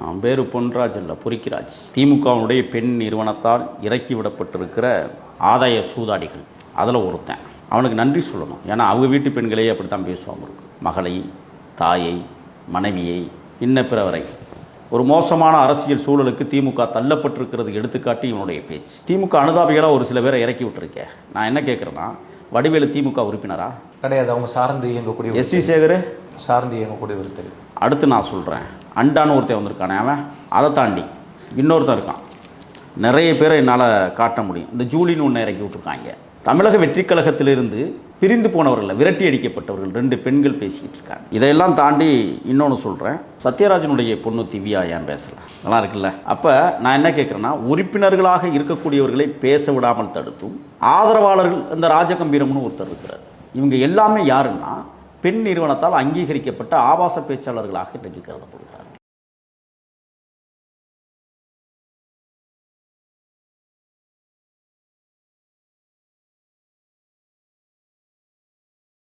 அவன் பேர் பொன்ராஜ் இல்லை, பொறிக்கிராஜ். திமுகவுடைய பெண் நிறுவனத்தால் இறக்கி விடப்பட்டிருக்கிற ஆதாய சூதாடிகள் அதில் ஒருத்தன். அவனுக்கு நன்றி சொல்லணும். ஏன்னா அவங்க வீட்டு பெண்களையே அப்படி தான் பேசுவாங்க. இருக்கு மகளை, தாயை, மனைவியை, இன்ன பிறவரை ஒரு மோசமான அரசியல் சூழலுக்கு திமுக தள்ளப்பட்டிருக்கிறது எடுத்துக்காட்டி இவனுடைய பேச்சு. திமுக அனுதாபிகளாக ஒரு சில பேரை இறக்கி விட்டுருக்கேன். நான் என்ன கேட்குறேன்னா, வடிவேலு திமுக உறுப்பினரா? கிடையாது. அவங்க சார்ந்து இயங்கக்கூடிய எஸ்.வி. சேகர் சார்ந்து இயங்கக்கூடிய ஒருத்தர். அடுத்து நான் சொல்கிறேன், அண்டான்னு ஒருத்தன் வந்திருக்கானே அவன். அதை தாண்டி இன்னொருத்தன் இருக்கான். நிறைய பேரை என்னால் காட்ட முடியும். இந்த ஜூலின்னு ஒன்று இறக்கி விட்டுருக்காங்க. தமிழக வெற்றி கழகத்திலிருந்து பிரிந்து போனவர்கள், விரட்டி அடிக்கப்பட்டவர்கள் 2 பெண்கள் பேசிக்கிட்டு இருக்காங்க. இதையெல்லாம் தாண்டி இன்னொன்று சொல்கிறேன், சத்யராஜனுடைய பொண்ணு திவ்யா ஏன் பேசலாம்? நல்லா இருக்குல்ல? அப்போ நான் என்ன கேட்குறேன்னா, உறுப்பினர்களாக இருக்கக்கூடியவர்களை பேச விடாமல் தடுத்தும் ஆதரவாளர்கள், இந்த ராஜகம்பீரம்னு ஒருத்தர் இருக்கிறார். இவங்க எல்லாமே யாருன்னா பெண் நிறுவனத்தால் அங்கீகரிக்கப்பட்ட ஆபாச பேச்சாளர்களாக இன்றைக்கு கருதப்படுகிறார்.